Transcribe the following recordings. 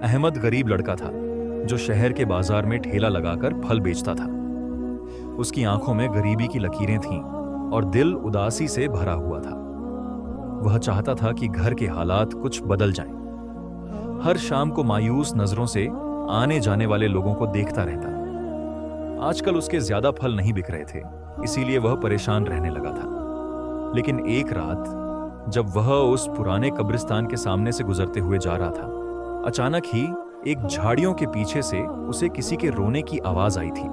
अहमद गरीब लड़का था जो शहर के बाजार में ठेला लगाकर फल बेचता था। उसकी आंखों में गरीबी की लकीरें थीं और दिल उदासी से भरा हुआ था। वह चाहता था कि घर के हालात कुछ बदल जाएं। हर शाम को मायूस नजरों से आने जाने वाले लोगों को देखता रहता। आजकल उसके ज्यादा फल नहीं बिक रहे थे, इसीलिए वह परेशान रहने लगा था। लेकिन एक रात जब वह उस पुराने कब्रिस्तान के सामने से गुजरते हुए जा रहा था, अचानक ही एक झाड़ियों के पीछे से उसे किसी के रोने की आवाज आई थी।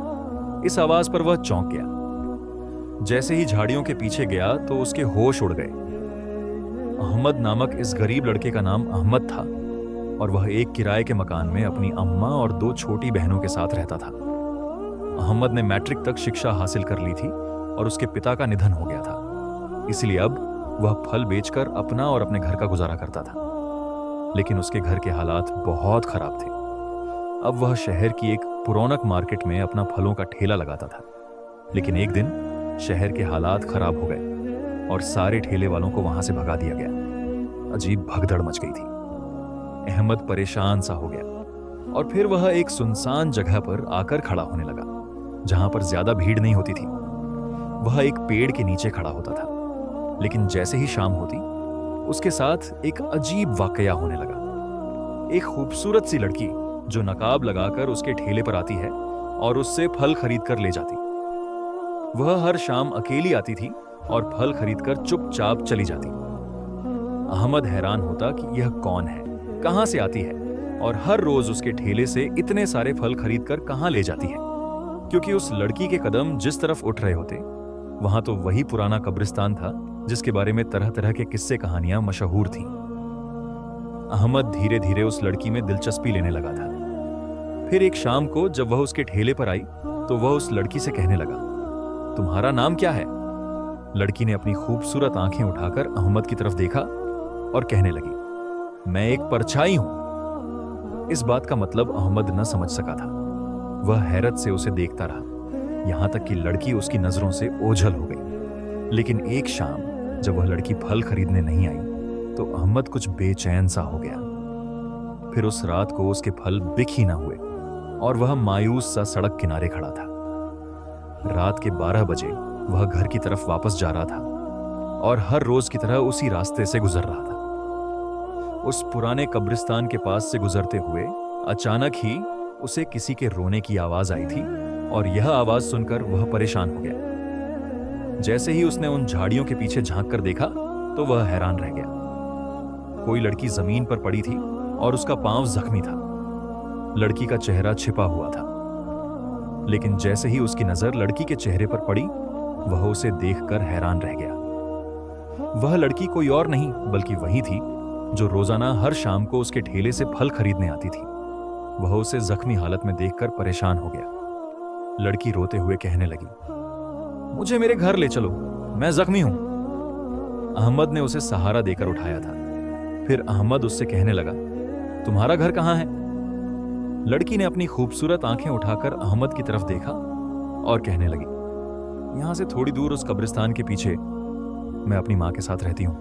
इस आवाज पर वह चौंक गया। जैसे ही झाड़ियों के पीछे गया तो उसके होश उड़ गए। अहमद नामक इस गरीब लड़के का नाम अहमद था और वह एक किराए के मकान में अपनी अम्मा और दो छोटी बहनों के साथ रहता था। अहमद ने मैट्रिक तक शिक्षा हासिल कर ली थी और उसके पिता का निधन हो गया था, इसलिए अब वह फल बेचकर अपना और अपने घर का गुजारा करता था। लेकिन उसके घर के हालात बहुत खराब थे। अब वह शहर की एक पुरौनक मार्केट में अपना फलों का ठेला लगाता था। लेकिन एक दिन शहर के हालात खराब हो गए और सारे ठेले वालों को वहां से भगा दिया गया। अजीब भगदड़ मच गई थी। अहमद परेशान सा हो गया और फिर वह एक सुनसान जगह पर आकर खड़ा होने लगा, जहां पर ज्यादा भीड़ नहीं होती थी। वह एक पेड़ के नीचे खड़ा होता था। लेकिन जैसे ही शाम होती, उसके साथ एक अजीब वाकया होने लगा। एक खूबसूरत सी लड़की जो नकाब लगाकर उसके ठेले पर आती है और उससे फल खरीद कर ले जाती। वह हर शाम अकेली आती थी और फल खरीदकर चुपचाप चली जाती। अहमद हैरान होता कि यह कौन है, कहां से आती है और हर रोज उसके ठेले से इतने सारे फल खरीदकर कहां ले जाती है, क्योंकि उस लड़की के कदम जिस तरफ उठ रहे होते वहां तो वही पुराना कब्रिस्तान था जिसके बारे में तरह तरह के किस्से कहानियां मशहूर थीं। अहमद धीरे धीरे उस लड़की में दिलचस्पी लेने लगा था। फिर एक शाम को जब वह उसके ठेले पर आई तो वह उस लड़की से कहने लगा, तुम्हारा नाम क्या है? लड़की ने अपनी खूबसूरत आंखें उठाकर अहमद की तरफ देखा और कहने लगी, मैं एक परछाई हूं। इस बात का मतलब अहमद न समझ सका था। वह हैरत से उसे देखता रहा, यहां तक कि लड़की उसकी नजरों से ओझल हो गई। लेकिन एक शाम जब वह लड़की फल खरीदने नहीं आई तो अहमद कुछ बेचैन सा हो गया। फिर उस रात को उसके फल बिक ही ना हुए और वह मायूस सा सड़क किनारे खड़ा था। रात के 12 बजे वह घर की तरफ वापस जा रहा था और हर रोज की तरह उसी रास्ते से गुजर रहा था। उस पुराने कब्रिस्तान के पास से गुजरते हुए अचानक ही उसे किसी के रोने की आवाज आई थी और यह आवाज सुनकर वह परेशान हो गया। जैसे ही उसने उन झाड़ियों के पीछे झांक कर देखा तो वह हैरान रह गया। कोई लड़की जमीन पर पड़ी थी और उसका पांव जख्मी था। लड़की का चेहरा छिपा हुआ था। लेकिन जैसे ही उसकी नजर लड़की के चेहरे पर पड़ी, वह उसे देखकर हैरान रह गया। वह लड़की कोई और नहीं बल्कि वही थी जो रोजाना हर शाम को उसके ठेले से फल खरीदने आती थी। वह उसे जख्मी हालत में देखकर परेशान हो गया। लड़की रोते हुए कहने लगी, मुझे मेरे घर ले चलो, मैं जख्मी हूं। अहमद ने उसे सहारा देकर उठाया था। फिर अहमद उससे कहने लगा, तुम्हारा घर कहां है? लड़की ने अपनी खूबसूरत आंखें उठाकर अहमद की तरफ देखा और कहने लगी, यहां से थोड़ी दूर उस कब्रिस्तान के पीछे मैं अपनी मां के साथ रहती हूं।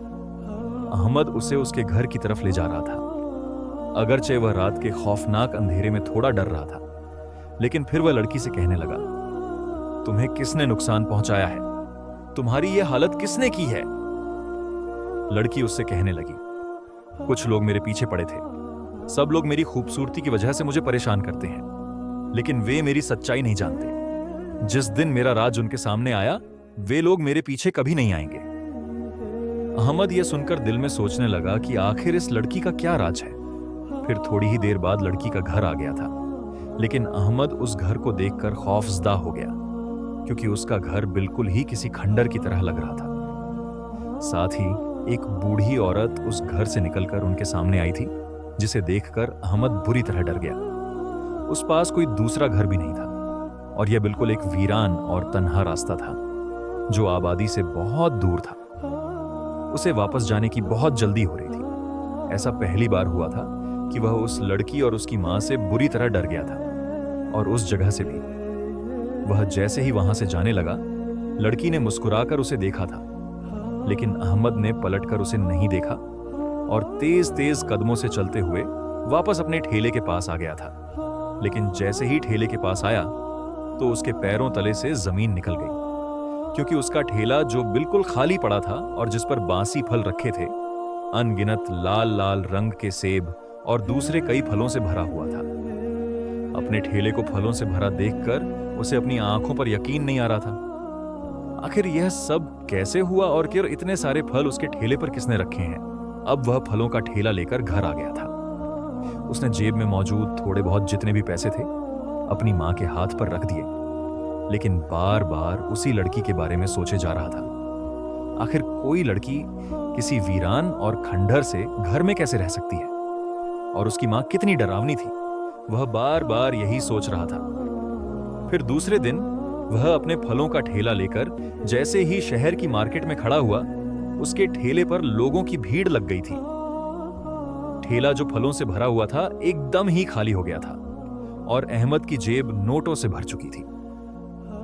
अहमद उसे उसके घर की तरफ ले जा रहा था। अगरचे वह रात के खौफनाक अंधेरे में थोड़ा डर रहा था, लेकिन फिर वह लड़की से कहने लगा, तुम्हें किसने नुकसान पहुंचाया है? तुम्हारी यह हालत किसने की है? लड़की उससे कहने लगी, कुछ लोग मेरे पीछे पड़े थे। सब लोग मेरी खूबसूरती की वजह से मुझे परेशान करते हैं, लेकिन वे मेरी सच्चाई नहीं जानते। जिस दिन मेरा राज उनके सामने आया, वे लोग मेरे पीछे कभी नहीं आएंगे। अहमद यह सुनकर दिल में सोचने लगा कि आखिर इस लड़की का क्या राज है। फिर थोड़ी ही देर बाद लड़की का घर आ गया था, लेकिन अहमद उस घर को देखकर खौफजदा हो गया, क्योंकि उसका घर बिल्कुल ही किसी खंडर की तरह लग रहा था। साथ ही एक बूढ़ी औरत उस घर से निकलकर उनके सामने आई थी, जिसे देखकर अहमद बुरी तरह डर गया। उस पास कोई दूसरा घर भी नहीं था और यह बिल्कुल एक वीरान और तन्हा रास्ता था जो आबादी से बहुत दूर था। उसे वापस जाने की बहुत जल्दी हो रही थी। ऐसा पहली बार हुआ था कि वह उस लड़की और उसकी मां से बुरी तरह डर गया था, और उस जगह से भी। वह जैसे ही वहां से जाने लगा, लड़की ने मुस्कुराकर उसे देखा था, लेकिन अहमद ने पलटकर उसे नहीं देखा और तेज तेज कदमों से चलते हुए वापस अपने ठेले के पास आ गया था। लेकिन जैसे ही ठेले के पास आया तो उसके पैरों तले से जमीन निकल गई, क्योंकि उसका ठेला जो बिल्कुल खाली पड़ा था और जिस पर बासी फल रखे थे, अनगिनत लाल लाल रंग के सेब और दूसरे कई फलों से भरा हुआ था। अपने ठेले को फलों से भरा देखकर उसे अपनी आंखों पर यकीन नहीं आ रहा था। आखिर यह सब कैसे हुआ और फिर इतने सारे फल उसके ठेले पर किसने रखे हैं? अब वह फलों का ठेला लेकर घर आ गया था। उसने जेब में मौजूद थोड़े बहुत जितने भी पैसे थे अपनी मां के हाथ पर रख दिए, लेकिन बार बार उसी लड़की के बारे में सोचे जा रहा था। आखिर कोई लड़की किसी वीरान और खंडहर से घर में कैसे रह सकती है? और उसकी मां कितनी डरावनी थी, वह बार बार यही सोच रहा था। फिर दूसरे दिन वह अपने फलों का ठेला लेकर जैसे ही शहर की मार्केट में खड़ा हुआ, उसके ठेले पर लोगों की भीड़ लग गई थी। ठेला जो फलों से भरा हुआ था एकदम ही खाली हो गया था और अहमद की जेब नोटों से भर चुकी थी।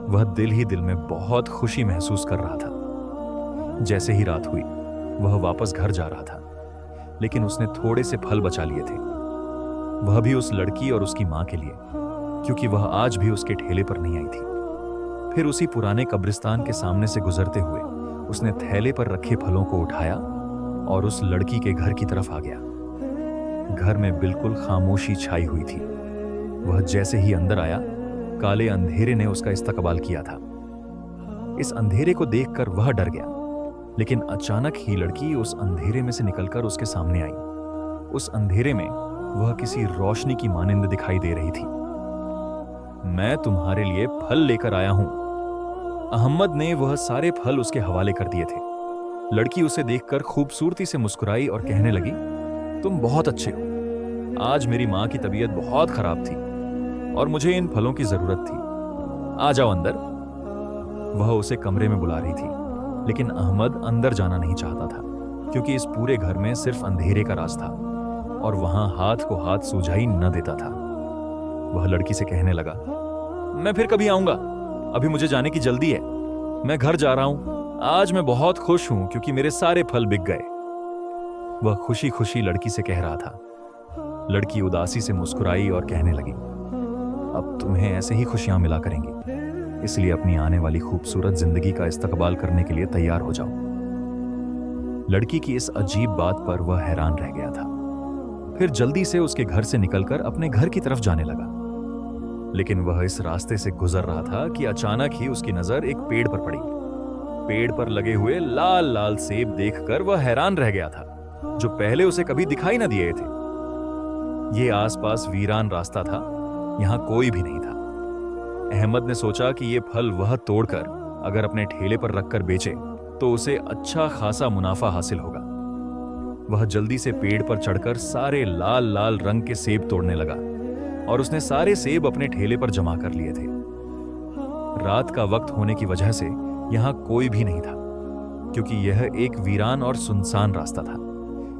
वह दिल ही दिल में बहुत खुशी महसूस कर रहा था। जैसे ही रात हुई वह वापस घर जा रहा था, लेकिन उसने थोड़े से फल बचा लिए थे, वह भी उस लड़की और उसकी मां के लिए, क्योंकि वह आज भी उसके ठेले पर नहीं आई थी। फिर उसी पुराने कब्रिस्तान के सामने से गुजरते हुए उसने थैले पर रखे फलों को उठाया और उस लड़की के घर की तरफ आ गया। घर में बिल्कुल खामोशी छाई हुई थी। वह जैसे ही अंदर आया, काले अंधेरे ने उसका इस्तकबाल किया था। इस अंधेरे को देखकर वह डर गया, लेकिन अचानक ही लड़की उस अंधेरे में से निकलकर उसके सामने आई। उस अंधेरे में वह किसी रोशनी की मानिंद दिखाई दे रही थी। मैं तुम्हारे लिए फल लेकर आया हूं। अहमद ने वह सारे फल उसके हवाले कर दिए थे। लड़की उसे देखकर खूबसूरती से मुस्कुराई और कहने लगी, तुम बहुत अच्छे हो। आज मेरी मां की तबीयत बहुत खराब थी और मुझे इन फलों की जरूरत थी। आ जाओ अंदर। वह उसे कमरे में बुला रही थी, लेकिन अहमद अंदर जाना नहीं चाहता था, क्योंकि इस पूरे घर में सिर्फ अंधेरे का राज था और वहां हाथ को हाथ सूझाई न देता था। वह लड़की से कहने लगा, मैं फिर कभी आऊंगा, अभी मुझे जाने की जल्दी है। मैं घर जा रहा हूं। आज मैं बहुत खुश हूं क्योंकि मेरे सारे फल बिक गए। वह खुशी खुशी लड़की से कह रहा था। लड़की उदासी से मुस्कुराई और कहने लगी, अब तुम्हें ऐसे ही खुशियां मिला करेंगी, इसलिए अपनी आने वाली खूबसूरत जिंदगी का इस्तकबाल करने के लिए तैयार हो जाओ। लड़की की इस अजीब बात पर वह हैरान रह गया था। फिर जल्दी से उसके घर से निकलकर अपने घर की तरफ जाने लगा। लेकिन वह इस रास्ते से गुजर रहा था कि अचानक ही उसकी नजर एक पेड़ पर पड़ी। पेड़ पर लगे हुए लाल लाल सेब देखकर वह हैरान रह गया था, जो पहले उसे कभी दिखाई न दिए थे। यह आसपास वीरान रास्ता था, यहां कोई भी नहीं था। अहमद ने सोचा कि ये फल वह तोड़कर अगर अपने ठेले पर रखकर बेचे तो उसे अच्छा खासा मुनाफा हासिल होगा। वह जल्दी से पेड़ पर चढ़कर सारे लाल लाल रंग के सेब तोड़ने लगा और उसने सारे सेब अपने ठेले पर जमा कर लिए थे। रात का वक्त होने की वजह से यहां कोई भी नहीं था, क्योंकि यह एक वीरान और सुनसान रास्ता था।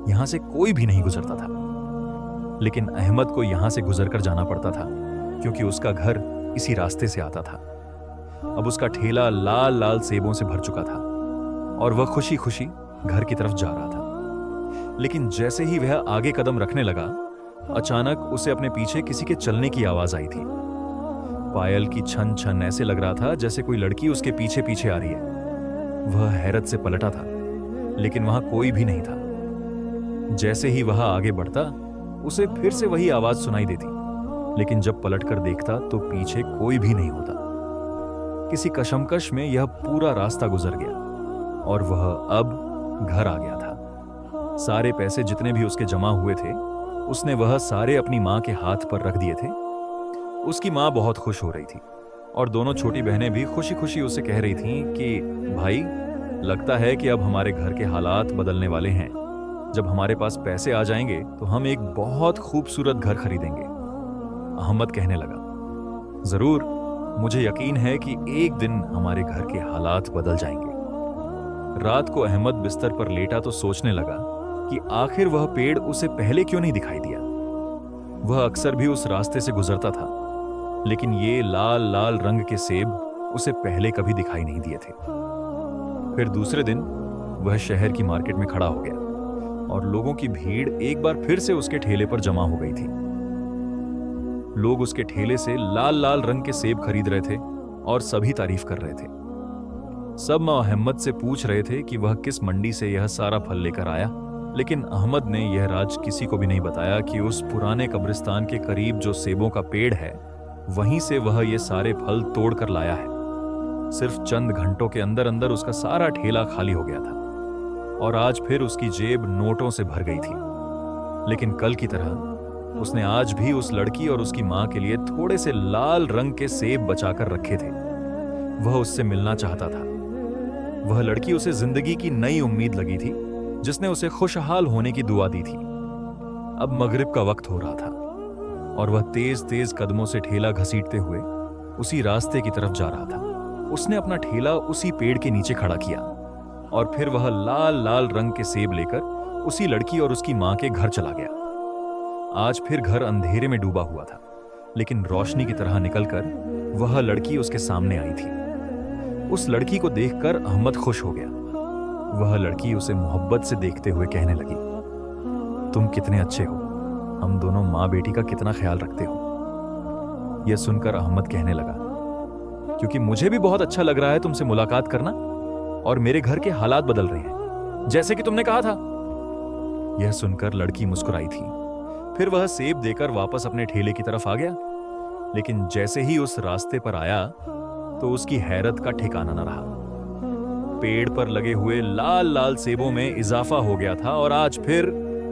यहां से कोई भी नहीं गुजरता था। लेकिन अहमद को यहां से गुजरकर जाना पड़ता था, क्योंकि उसका घर इसी रास्ते से आता था। अब उसका ठेला लाल लाल सेबों से भर चुका था और वह खुशी खुशी घर की तरफ जा रहा था। लेकिन जैसे ही वह आगे कदम रखने लगा, अचानक उसे अपने पीछे किसी के चलने की आवाज आई थी। पायल की छन छन, ऐसे लग रहा था जैसे कोई लड़की उसके पीछे पीछे आ रही है। वह हैरत से पलटा था, लेकिन वहां कोई भी नहीं था। जैसे ही वह आगे बढ़ता, उसे फिर से वही आवाज सुनाई देती, लेकिन जब पलटकर देखता तो पीछे कोई भी नहीं होता। किसी कशमकश में यह पूरा रास्ता गुजर गया और वह अब घर आ गया था। सारे पैसे जितने भी उसके जमा हुए थे, उसने वह सारे अपनी मां के हाथ पर रख दिए थे। उसकी मां बहुत खुश हो रही थी और दोनों छोटी बहनें भी खुशी खुशी उसे कह रही थीं कि भाई, लगता है कि अब हमारे घर के हालात बदलने वाले हैं। जब हमारे पास पैसे आ जाएंगे तो हम एक बहुत खूबसूरत घर खरीदेंगे। अहमद कहने लगा, जरूर, मुझे यकीन है कि एक दिन हमारे घर के हालात बदल जाएंगे। रात को अहमद बिस्तर पर लेटा तो सोचने लगा कि आखिर वह पेड़ उसे पहले क्यों नहीं दिखाई दिया। वह अक्सर भी उस रास्ते से गुजरता था, लेकिन ये लाल लाल रंग के सेब उसे पहले कभी दिखाई नहीं दिए थे। फिर दूसरे दिन वह शहर की मार्केट में खड़ा हो गया। और लोगों की भीड़ एक बार फिर से उसके ठेले पर जमा हो गई थी। लोग उसके ठेले से लाल लाल रंग के सेब खरीद रहे थे और सभी तारीफ कर रहे थे। सब मां अहमद से पूछ रहे थे कि वह किस मंडी से यह सारा फल लेकर आया, लेकिन अहमद ने यह राज किसी को भी नहीं बताया कि उस पुराने कब्रिस्तान के करीब जो सेबों का पेड़ है, वहीं से वह ये सारे फल तोड़ कर लाया है। सिर्फ चंद घंटों के अंदर अंदर उसका सारा ठेला खाली हो गया था और आज फिर उसकी जेब नोटों से भर गई थी। लेकिन कल की तरह उसने आज भी उस लड़की और उसकी मां के लिए थोड़े से लाल रंग के सेब बचाकर रखे थे। वह उससे मिलना चाहता था। वह लड़की उसे जिंदगी की नई उम्मीद लगी थी, जिसने उसे खुशहाल होने की दुआ दी थी। अब मगरिब का वक्त हो रहा था और वह तेज तेज कदमों से ठेला घसीटते हुए उसी रास्ते की तरफ जा रहा था। उसने अपना ठेला उसी पेड़ के नीचे खड़ा किया और फिर वह लाल लाल रंग के सेब लेकर उसी लड़की और उसकी मां के घर चला गया। आज फिर घर अंधेरे में डूबा हुआ था, लेकिन रोशनी की तरह निकलकर वह लड़की उसके सामने आई थी। उस लड़की को देखकर अहमद खुश हो गया। वह लड़की उसे मोहब्बत से देखते हुए कहने लगी, तुम कितने अच्छे हो, हम दोनों माँ बेटी का कितना ख्याल रखते हो। यह सुनकर अहमद कहने लगा, क्योंकि मुझे भी बहुत अच्छा लग रहा है तुमसे मुलाकात करना और मेरे घर के हालात बदल रहे हैं, जैसे कि तुमने कहा था। यह सुनकर लड़की मुस्कुराई थी। फिर वह सेब देकर वापस अपने ठेले की तरफ आ गया, लेकिन जैसे ही उस रास्ते पर आया तो उसकी हैरत का ठिकाना न रहा। पेड़ पर लगे हुए लाल लाल सेबों में इजाफा हो गया था और आज फिर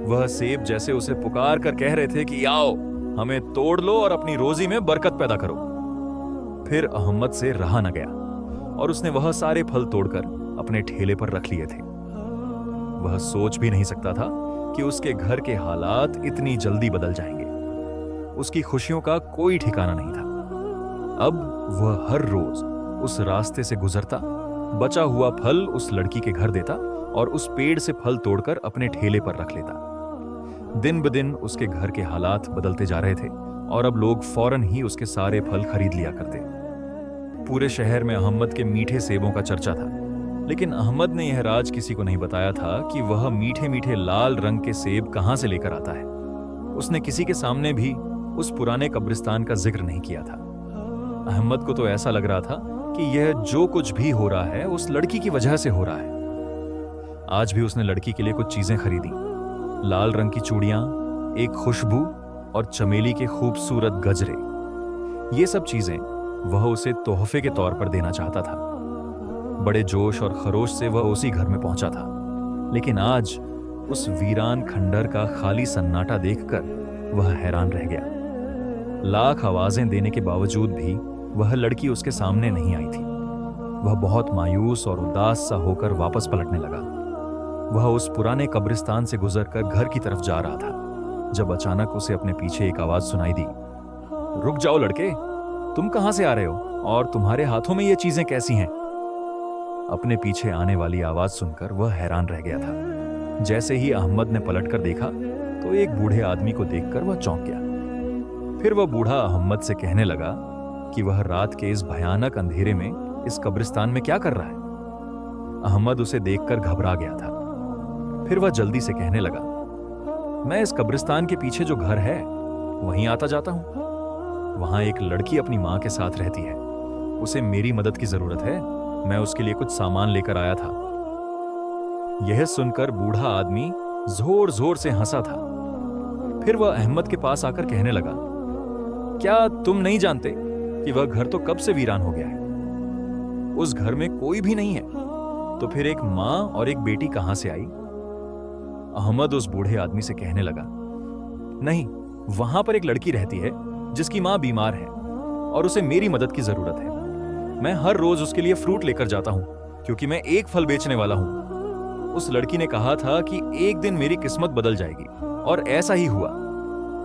वह सेब जैसे उसे पुकार कर कह रहे थे कि आओ, हमें तोड़ लो और अपनी रोजी में बरकत पैदा करो। फिर अहमद से रहा न गया और उसने वह सारे फल तोड़कर अपने ठेले पर रख लिए थे। वह सोच भी नहीं सकता था कि उसके घर के हालात इतनी जल्दी बदल जाएंगे। उसकी खुशियों का कोई ठिकाना नहीं था। अब वह हर रोज उस रास्ते से गुजरता, बचा हुआ फल उस लड़की के घर देता और उस पेड़ से फल तोड़कर अपने ठेले पर रख लेता। दिन ब दिन उसके घर के हालात बदलते जा रहे थे और अब लोग फौरन ही उसके सारे फल खरीद लिया करते। पूरे शहर में अहमद के मीठे सेबों का चर्चा था, लेकिन अहमद ने यह राज किसी को नहीं बताया था कि वह मीठे मीठे लाल रंग के सेब कहां से लेकर आता है। उसने किसी के सामने भी उस पुराने कब्रिस्तान का जिक्र नहीं किया था। अहमद को तो ऐसा लग रहा था कि यह जो कुछ भी हो रहा है उस लड़की की वजह से हो रहा है। आज भी उसने लड़की के लिए कुछ चीजें खरीदी, लाल रंग की चूड़ियां, एक खुशबू और चमेली के खूबसूरत गजरे। ये सब चीजें वह उसे तोहफे के तौर पर देना चाहता था। बड़े जोश और खरोश से वह उसी घर में पहुंचा था, लेकिन आज उस वीरान खंडर का खाली सन्नाटा देखकर वह हैरान रह गया। लाख आवाजें देने के बावजूद भी वह लड़की उसके सामने नहीं आई थी। वह बहुत मायूस और उदास सा होकर वापस पलटने लगा। वह उस पुराने कब्रिस्तान से गुजरकर घर की तरफ जा रहा था जब अचानक उसे अपने पीछे एक आवाज सुनाई दी, रुक जाओ लड़के, तुम कहां से आ रहे हो और तुम्हारे हाथों में ये चीजें कैसी हैं? अपने पीछे आने वाली आवाज सुनकर वह हैरान रह गया था। जैसे ही अहमद ने पलटकर देखा तो एक बूढ़े आदमी को देखकर वह चौंक गया। फिर वह बूढ़ा अहमद से कहने लगा कि वह रात के इस भयानक अंधेरे में इस कब्रिस्तान में क्या कर रहा है। अहमद उसे देखकर घबरा गया था। फिर वह जल्दी से कहने लगा, मैं इस कब्रिस्तान के पीछे जो घर है वहीं आता जाता हूं। वहां एक लड़की अपनी मां के साथ रहती है, उसे मेरी मदद की जरूरत है, मैं उसके लिए कुछ सामान लेकर आया था। यह सुनकर बूढ़ा आदमी जोर जोर से हंसा था। फिर वह अहमद के पास आकर कहने लगा, क्या तुम नहीं जानते कि वह घर तो कब से वीरान हो गया है? उस घर में कोई भी नहीं है, तो फिर एक मां और एक बेटी कहां से आई? अहमद उस बूढ़े आदमी से कहने लगा, नहीं, वहां पर एक लड़की रहती है जिसकी मां बीमार है और उसे मेरी मदद की जरूरत है। मैं हर रोज उसके लिए फ्रूट लेकर जाता हूं क्योंकि मैं एक फल बेचने वाला हूं। उस लड़की ने कहा था कि एक दिन मेरी किस्मत बदल जाएगी और ऐसा ही हुआ।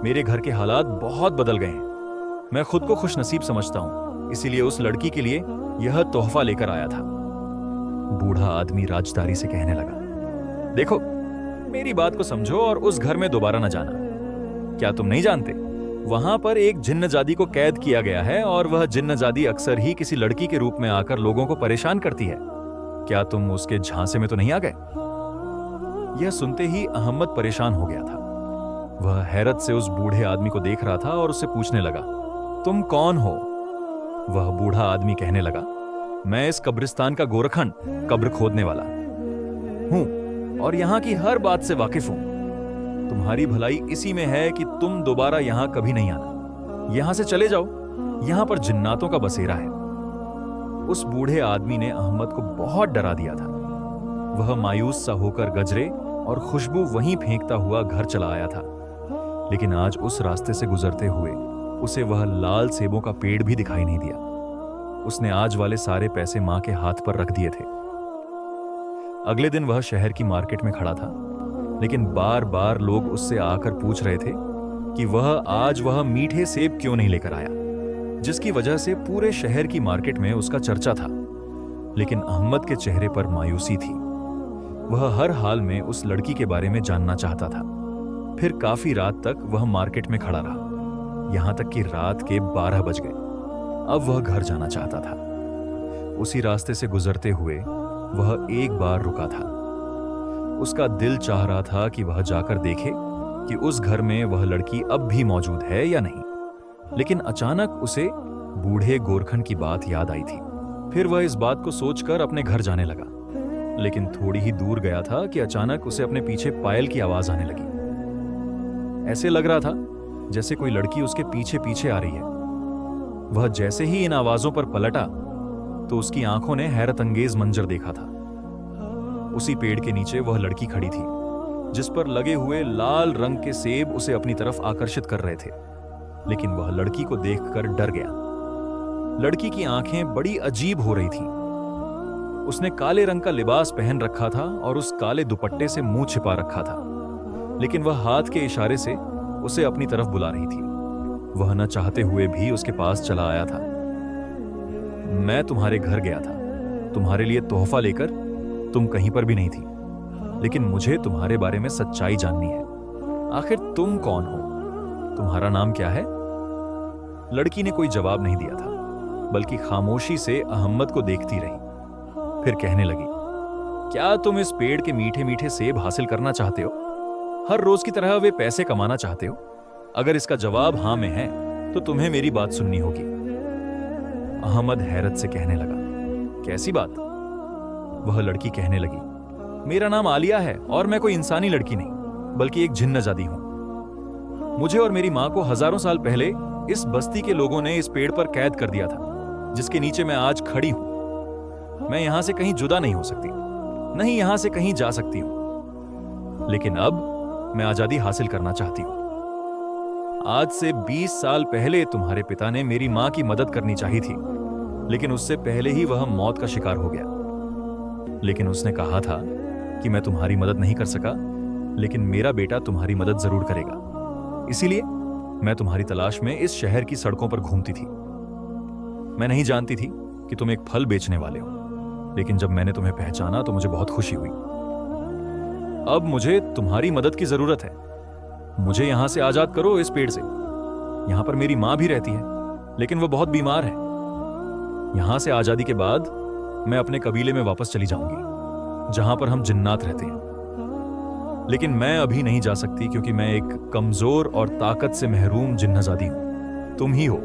मेरे घर के हालात बहुत बदल गए हैं। मैं खुद को खुशनसीब समझता हूं, इसीलिए उस लड़की के लिए यह तोहफा लेकर आया था। बूढ़ा आदमी राजदारी से कहने लगा, देखो, मेरी बात को समझो और उस घर में दोबारा न जाना। क्या तुम नहीं जानते, वहां पर एक जिन्नजादी को कैद किया गया है और वह जिन्नजादी अक्सर ही किसी लड़की के रूप में आकर लोगों को परेशान करती है। क्या तुम उसके झांसे में तो नहीं आ गए? यह सुनते ही अहमद परेशान हो गया था। वह हैरत से उस बूढ़े आदमी को देख रहा था और उससे पूछने लगा, तुम कौन हो? वह बूढ़ा आदमी कहने लगा, मैं इस कब्रिस्तान का गोरखन, कब्र खोदने वाला हूं और यहां की हर बात से वाकिफ हूं। तुम्हारी भलाई इसी में है कि तुम दोबारा यहां कभी नहीं आना। यहां से चले जाओ, यहां पर जिन्नातों का बसेरा है। उस बूढ़े आदमी ने अहमद को बहुत डरा दिया था। वह मायूस सा होकर गजरे और खुशबू वहीं फेंकता हुआ घर चला आया था। लेकिन आज उस रास्ते से गुजरते हुए उसे वह लाल सेबों का पेड़ भी दिखाई नहीं दिया। उसने आज वाले सारे पैसे मां के हाथ पर रख दिए थे। अगले दिन वह शहर की मार्केट में खड़ा था, लेकिन बार बार लोग उससे आकर पूछ रहे थे कि वह मीठे सेब क्यों नहीं लेकर आया, जिसकी वजह से पूरे शहर की मार्केट में उसका चर्चा था। लेकिन अहमद के चेहरे पर मायूसी थी। वह हर हाल में उस लड़की के बारे में जानना चाहता था। फिर काफी रात तक वह मार्केट में खड़ा रहा, यहां तक कि रात के 12 बज गए। अब वह घर जाना चाहता था। उसी रास्ते से गुजरते हुए वह एक बार रुका था। उसका दिल चाह रहा था कि वह जाकर देखे कि उस घर में वह लड़की अब भी मौजूद है या नहीं। लेकिन अचानक उसे बूढ़े गोरखन की बात याद आई थी। फिर वह इस बात को सोचकर अपने घर जाने लगा। लेकिन थोड़ी ही दूर गया था कि अचानक उसे अपने पीछे पायल की आवाज आने लगी। ऐसे लग रहा था जैसे कोई लड़की उसके पीछे पीछे आ रही है। वह जैसे ही इन आवाजों पर पलटा तो उसकी आंखों ने हैरत अंगेज मंजर देखा था। उसी पेड़ के नीचे वह लड़की खड़ी थी, जिस पर लगे हुए लाल रंग के सेब उसे अपनी तरफ आकर्षित कर रहे थे। लेकिन वह लड़की को देखकर डर गया। लड़की की आंखें बड़ी अजीब हो रही थीं। उसने काले रंग का लिबास पहन रखा था और उस काले दुपट्टे से मुंह छिपा रखा था। लेकिन वह हाथ के इशारे से उसे अपनी तरफ बुला रही थी। वह न चाहते हुए भी उसके पास चला आया था। मैं तुम्हारे घर गया था, तुम्हारे लिए तोहफा लेकर। तुम कहीं पर भी नहीं थी, लेकिन मुझे तुम्हारे बारे में सच्चाई जाननी है। आखिर तुम कौन हो? तुम्हारा नाम क्या है? लड़की ने कोई जवाब नहीं दिया था, बल्कि खामोशी से अहमद को देखती रही। फिर कहने लगी, क्या तुम इस पेड़ के मीठे मीठे सेब हासिल करना चाहते हो? हर रोज की तरह वे पैसे कमाना चाहते हो? अगर इसका जवाब हां में है तो तुम्हें मेरी बात सुननी होगी। अहमद हैरत से कहने लगा, कैसी बात? वह लड़की कहने लगी, मेरा नाम आलिया है और मैं कोई इंसानी लड़की नहीं, बल्कि एक जिन्नजादी हूं। मुझे और मेरी मां को हजारों साल पहले इस बस्ती के लोगों ने इस पेड़ पर कैद कर दिया था, जिसके नीचे मैं आज खड़ी हूं। मैं यहां से कहीं जुदा नहीं हो सकती, नहीं यहां से कहीं जा सकती हूं। लेकिन अब मैं आजादी हासिल करना चाहती हूं। आज से 20 साल पहले तुम्हारे पिता ने मेरी मां की मदद करनी चाहिए थी, लेकिन उससे पहले ही वह मौत का शिकार हो गया। लेकिन उसने कहा था कि मैं तुम्हारी मदद नहीं कर सका, लेकिन मेरा बेटा तुम्हारी मदद जरूर करेगा। इसीलिए मैं तुम्हारी तलाश में इस शहर की सड़कों पर घूमती थी। मैं नहीं जानती थी कि तुम एक फल बेचने वाले हो, लेकिन जब मैंने तुम्हें पहचाना तो मुझे बहुत खुशी हुई। अब मुझे तुम्हारी मदद की जरूरत है। मुझे यहां से आजाद करो, इस पेड़ से। यहां पर मेरी मां भी रहती है, लेकिन वो बहुत बीमार है। यहां से आजादी के बाद मैं अपने कबीले में वापस चली जाऊंगी, जहां पर हम जिन्नात रहते हैं। लेकिन मैं अभी नहीं जा सकती, क्योंकि मैं एक कमजोर और ताकत से महरूम जिन्नजादी हूं। तुम ही हो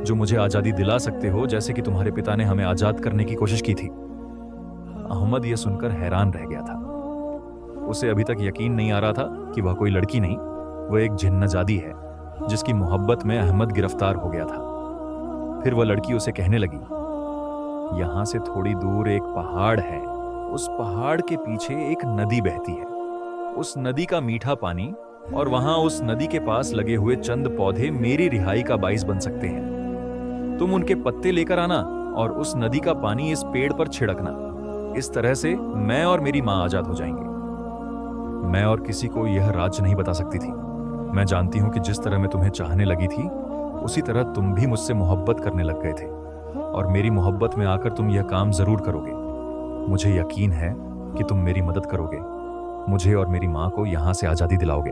जो मुझे आजादी दिला सकते हो, जैसे कि तुम्हारे पिता ने हमें आजाद करने की कोशिश की थी। अहमद यह सुनकर हैरान रह गया था। उसे अभी तक यकीन नहीं आ रहा था कि वह कोई लड़की नहीं, वह एक जिन्नजादी है, जिसकी मोहब्बत में अहमद गिरफ्तार हो गया था। फिर वह लड़की उसे कहने लगी, यहां से थोड़ी दूर एक पहाड़ है। उस पहाड़ के पीछे एक नदी बहती है। उस नदी का मीठा पानी और वहां उस नदी के पास लगे हुए चंद पौधे मेरी रिहाई का बाइस बन सकते हैं। तुम उनके पत्ते लेकर आना और उस नदी का पानी इस पेड़ पर छिड़कना। इस तरह से मैं और मेरी मां आजाद हो जाएंगे। मैं और किसी को यह राज नहीं बता सकती थी। मैं जानती हूं कि जिस तरह मैं तुम्हें चाहने लगी थी, उसी तरह तुम भी मुझसे मोहब्बत करने लग गए थे, और मेरी मोहब्बत में आकर तुम यह काम जरूर करोगे। मुझे यकीन है कि तुम मेरी मदद करोगे, मुझे और मेरी मां को यहां से आजादी दिलाओगे।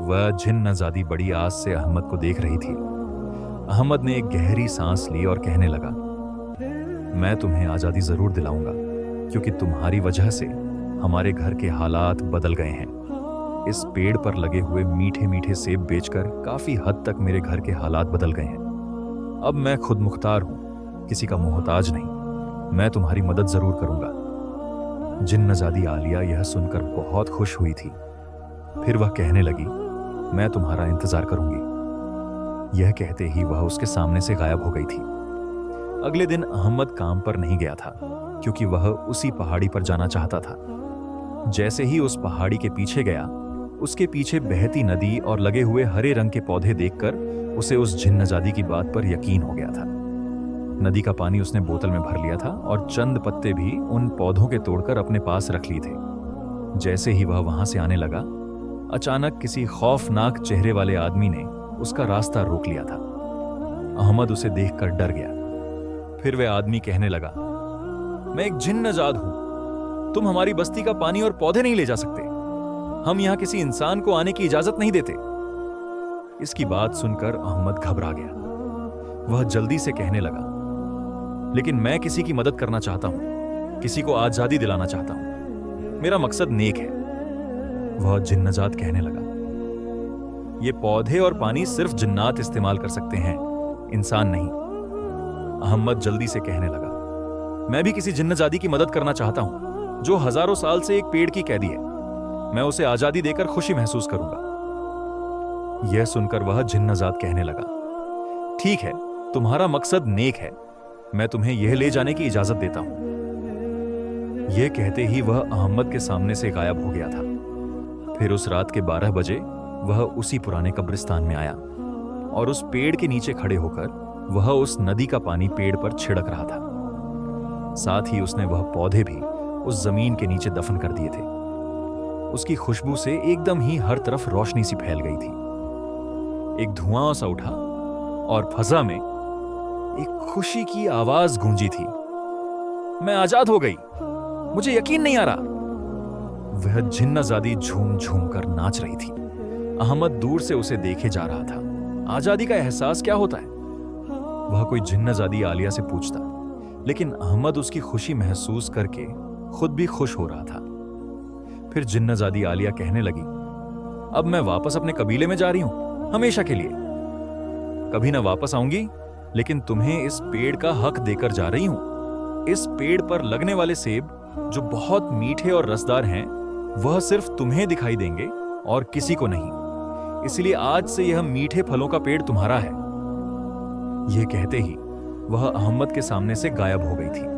वह जिन्नजादी बड़ी आस से अहमद को देख रही थी। अहमद ने एक गहरी सांस ली और कहने लगा, मैं तुम्हें आजादी जरूर दिलाऊंगा, क्योंकि तुम्हारी वजह से हमारे घर के हालात बदल गए हैं। इस पेड़ पर लगे हुए मीठे मीठे सेब बेचकर काफी हद तक मेरे घर के हालात बदल गए हैं। अब मैं खुद मुख्तार हूं, किसी का मोहताज नहीं। मैं तुम्हारी मदद जरूर करूंगा। जिन्नजादी आलिया यह सुनकर बहुत खुश हुई थी। फिर वह कहने लगी, मैं तुम्हारा इंतजार करूंगी। यह कहते ही वह उसके सामने से गायब हो गई थी। अगले दिन अहमद काम पर नहीं गया था, क्योंकि वह उसी पहाड़ी पर जाना चाहता था। जैसे ही उस पहाड़ी के पीछे गया, उसके पीछे बहती नदी और लगे हुए हरे रंग के पौधे देखकर उसे उस जिन्नजादी की बात पर यकीन हो गया था। नदी का पानी उसने बोतल में भर लिया था और चंद पत्ते भी उन पौधों के तोड़कर अपने पास रख लिए थे। जैसे ही वह वहां से आने लगा, अचानक किसी खौफनाक चेहरे वाले आदमी ने उसका रास्ता रोक लिया था। अहमद उसे देखकर डर गया। फिर वह आदमी कहने लगा, मैं एक जिन्नजाद हूं। तुम हमारी बस्ती का पानी और पौधे नहीं ले जा सकते। हम यहां किसी इंसान को आने की इजाजत नहीं देते। इसकी बात सुनकर अहमद घबरा गया। वह जल्दी से कहने लगा, लेकिन मैं किसी की मदद करना चाहता हूं, किसी को आजादी दिलाना चाहता हूं। मेरा मकसद नेक है। वह जिन्नजात कहने लगा, ये पौधे और पानी सिर्फ जिन्नात इस्तेमाल कर सकते हैं, इंसान नहीं। अहमद जल्दी से कहने लगा, मैं भी किसी जिन्नजादी की मदद करना चाहता हूं, जो हजारों साल से एक पेड़ की कैदी है। मैं उसे आजादी देकर खुशी महसूस करूंगा। यह सुनकर वह जिन्नजात कहने लगा, ठीक है, तुम्हारा मकसद नेक है। मैं तुम्हें यह ले जाने की इजाजत देता हूं। यह कहते ही वह अहमद के सामने से गायब हो गया था। फिर उस रात के 12 बजे वह उसी पुराने कब्रिस्तान में आया और उस पेड़ के नीचे खड़े होकर वह उस नदी का पानी पेड़ पर छिड़क रहा था। साथ ही उसने वह पौधे भी उस जमीन के नीचे दफन कर दिए थे। उसकी खुशबू से एकदम ही हर तरफ रोशनी सी फैल गई थी। एक धुआं सा उठा और फजा में एक खुशी की आवाज गूंजी थी, मैं आजाद हो गई। मुझे यकीन नहीं आ रहा। वह जिन्नजादी झूम झूम कर नाच रही थी। अहमद दूर से उसे देखे जा रहा था। आजादी का एहसास क्या होता है? वह कोई जिन्नजादी आलिया से पूछता, लेकिन अहमद उसकी खुशी महसूस करके खुद भी खुश हो रहा था। फिर जिन्नजादी आलिया कहने लगी, अब मैं वापस अपने कबीले में जा रही हूं, हमेशा के लिए। कभी ना वापस आऊंगी, लेकिन तुम्हें इस पेड़ का हक देकर जा रही हूं। इस पेड़ पर लगने वाले सेब, जो बहुत मीठे और रसदार हैं, वह सिर्फ तुम्हें दिखाई देंगे और किसी को नहीं। इसलिए आज से यह मीठे फलों का पेड़ तुम्हारा है। यह कहते ही वह अहमद के सामने से गायब हो गई थी।